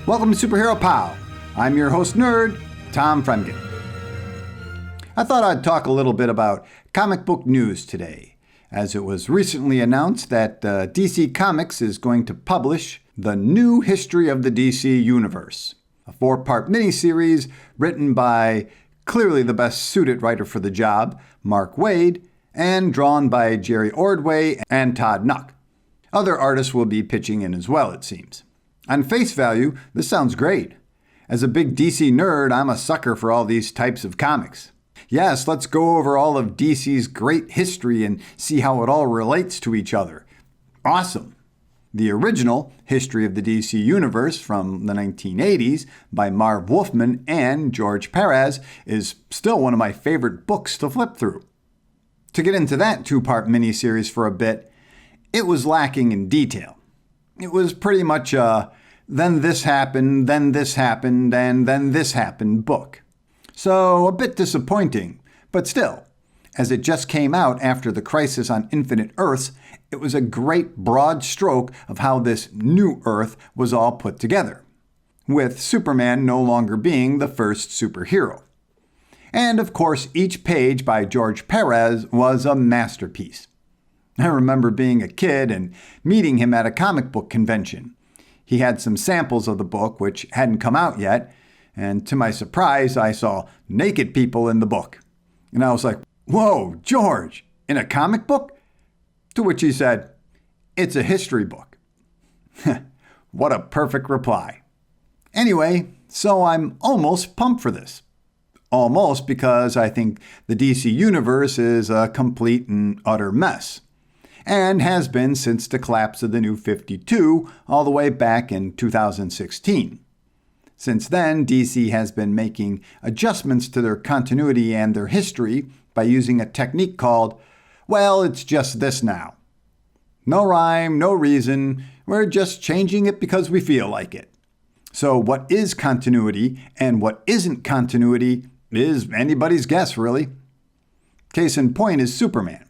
Welcome to Superhero Pow. I'm your host nerd, Tom Fremgen. I thought I'd talk a little bit about comic book news today, as it was recently announced that DC Comics is going to publish the new history of the DC Universe, a 4-part miniseries written by clearly the best suited writer for the job, Mark Waid, and drawn by Jerry Ordway and Todd Nuck. Other artists will be pitching in as well, it seems. On face value, this sounds great. As a big DC nerd, I'm a sucker for all these types of comics. Yes, let's go over all of DC's great history and see how it all relates to each other. Awesome! The original History of the DC Universe from the 1980s by Marv Wolfman and George Perez is still one of my favorite books to flip through. To get into that 2-part miniseries for a bit, it was lacking in detail. It was pretty much a then this happened, and then this happened book. So a bit disappointing, but still, as it just came out after the Crisis on Infinite Earths, it was a great broad stroke of how this new Earth was all put together, with Superman no longer being the first superhero. And of course, each page by George Perez was a masterpiece. I remember being a kid and meeting him at a comic book convention. He had some samples of the book, which hadn't come out yet, and to my surprise, I saw naked people in the book. And I was like, "Whoa, George, in a comic book?" To which he said, "It's a history book." What a perfect reply. Anyway, so I'm almost pumped for this. Almost, because I think the DC Universe is a complete and utter mess, and has been since the collapse of the New 52 all the way back in 2016. Since then, DC has been making adjustments to their continuity and their history by using a technique called, well, it's just this now. No rhyme, no reason, we're just changing it because we feel like it. So what is continuity and what isn't continuity is anybody's guess, really. Case in point is Superman.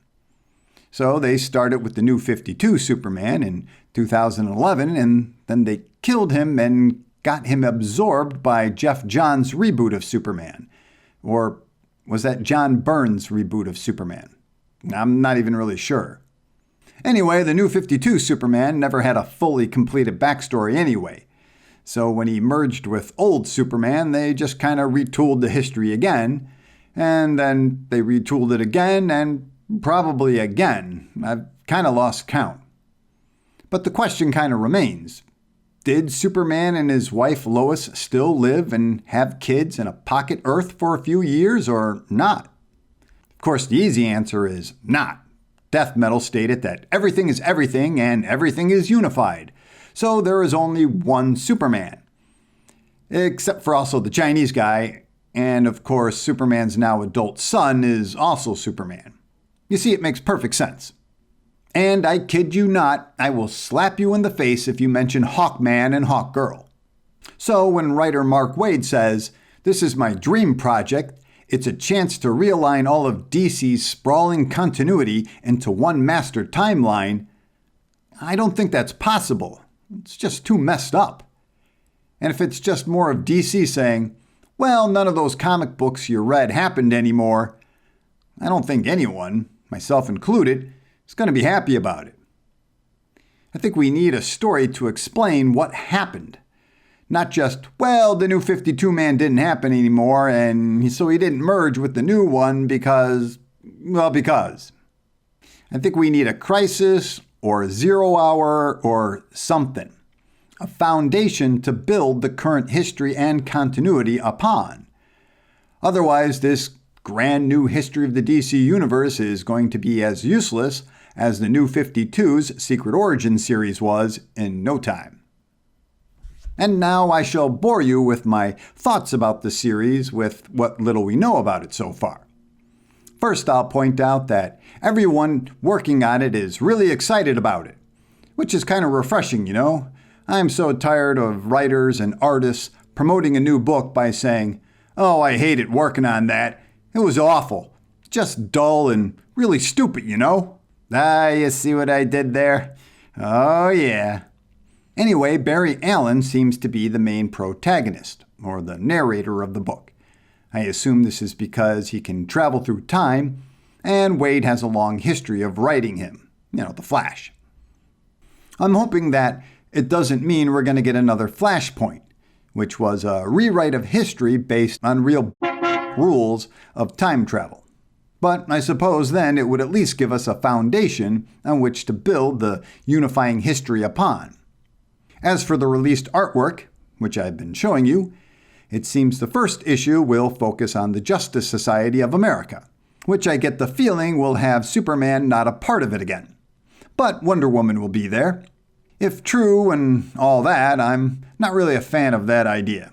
So they started with the New 52 Superman in 2011, and then they killed him and got him absorbed by Jeff Johns' reboot of Superman. Or was that John Byrne's reboot of Superman? I'm not even really sure. Anyway, the New 52 Superman never had a fully completed backstory anyway. So when he merged with old Superman, they just kind of retooled the history again, and then they retooled it again, and probably again. I've kind of lost count. But the question kind of remains. Did Superman and his wife Lois still live and have kids in a pocket Earth for a few years or not? Of course, the easy answer is not. Death metal stated that everything is everything and everything is unified. So there is only one Superman. Except for also the Chinese guy. And of course, Superman's now adult son is also Superman. You see, it makes perfect sense. And I kid you not, I will slap you in the face if you mention Hawkman and Hawkgirl. So when writer Mark Waid says, "This is my dream project, it's a chance to realign all of DC's sprawling continuity into one master timeline," I don't think that's possible. It's just too messed up. And if it's just more of DC saying, "Well, none of those comic books you read happened anymore," I don't think anyone, myself included, is going to be happy about it. I think we need a story to explain what happened. Not just, well, the New 52 man didn't happen anymore, and so he didn't merge with the new one because. I think we need a crisis or a 0 hour or something. A foundation to build the current history and continuity upon. Otherwise, this grand new history of the DC Universe is going to be as useless as the New 52's Secret Origin series was in no time. And now I shall bore you with my thoughts about the series with what little we know about it so far. First, I'll point out that everyone working on it is really excited about it, which is kind of refreshing, you know? I'm so tired of writers and artists promoting a new book by saying, "Oh, I hated working on that. It was awful. Just dull and really stupid, you know?" Ah, you see what I did there? Oh, yeah. Anyway, Barry Allen seems to be the main protagonist, or the narrator of the book. I assume this is because he can travel through time, and Wade has a long history of writing him. The Flash. I'm hoping that it doesn't mean we're going to get another Flashpoint, which was a rewrite of history based on real rules of time travel. But I suppose then it would at least give us a foundation on which to build the unifying history upon. As for the released artwork, which I've been showing you, it seems the first issue will focus on the Justice Society of America, which I get the feeling will have Superman not a part of it again. But Wonder Woman will be there. If true and all that, I'm not really a fan of that idea.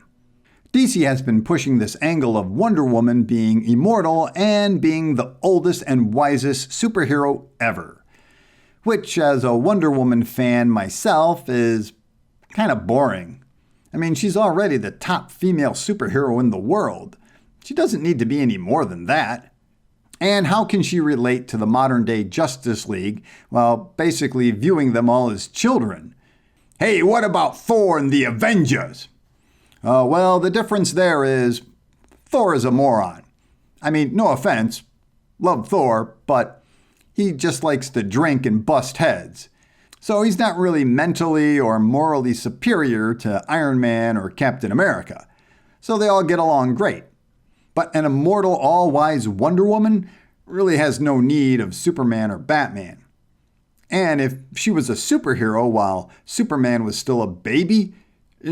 DC has been pushing this angle of Wonder Woman being immortal and being the oldest and wisest superhero ever, which as a Wonder Woman fan myself is kind of boring. She's already the top female superhero in the world. She doesn't need to be any more than that. And how can she relate to the modern-day Justice League while basically viewing them all as children? Hey, what about Thor and the Avengers? Well, the difference there is Thor is a moron. No offense. Love Thor, but he just likes to drink and bust heads. So he's not really mentally or morally superior to Iron Man or Captain America. So they all get along great. But an immortal, all-wise Wonder Woman really has no need of Superman or Batman. And if she was a superhero while Superman was still a baby,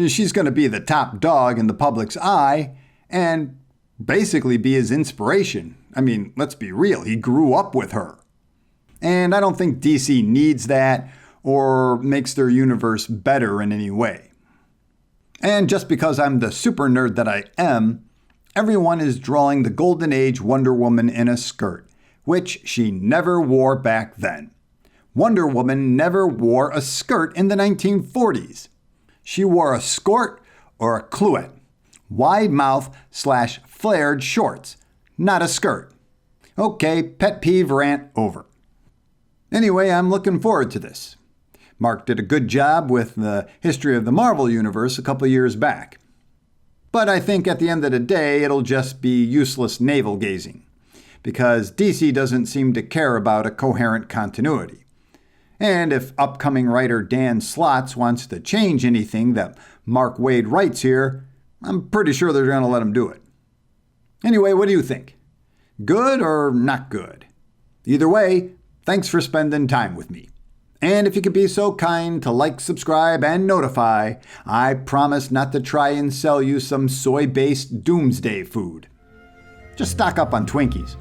she's going to be the top dog in the public's eye and basically be his inspiration. Let's be real, he grew up with her. And I don't think DC needs that or makes their universe better in any way. And just because I'm the super nerd that I am, everyone is drawing the Golden Age Wonder Woman in a skirt, which she never wore back then. Wonder Woman never wore a skirt in the 1940s. She wore a skort or a clouet, wide mouth / flared shorts, not a skirt. Okay, pet peeve rant over. Anyway, I'm looking forward to this. Mark did a good job with the history of the Marvel Universe a couple years back. But I think at the end of the day, it'll just be useless navel-gazing, because DC doesn't seem to care about a coherent continuity. And if upcoming writer Dan Slotts wants to change anything that Mark Waid writes here, I'm pretty sure they're going to let him do it. Anyway, what do you think? Good or not good? Either way, thanks for spending time with me. And if you could be so kind to like, subscribe, and notify, I promise not to try and sell you some soy-based doomsday food. Just stock up on Twinkies.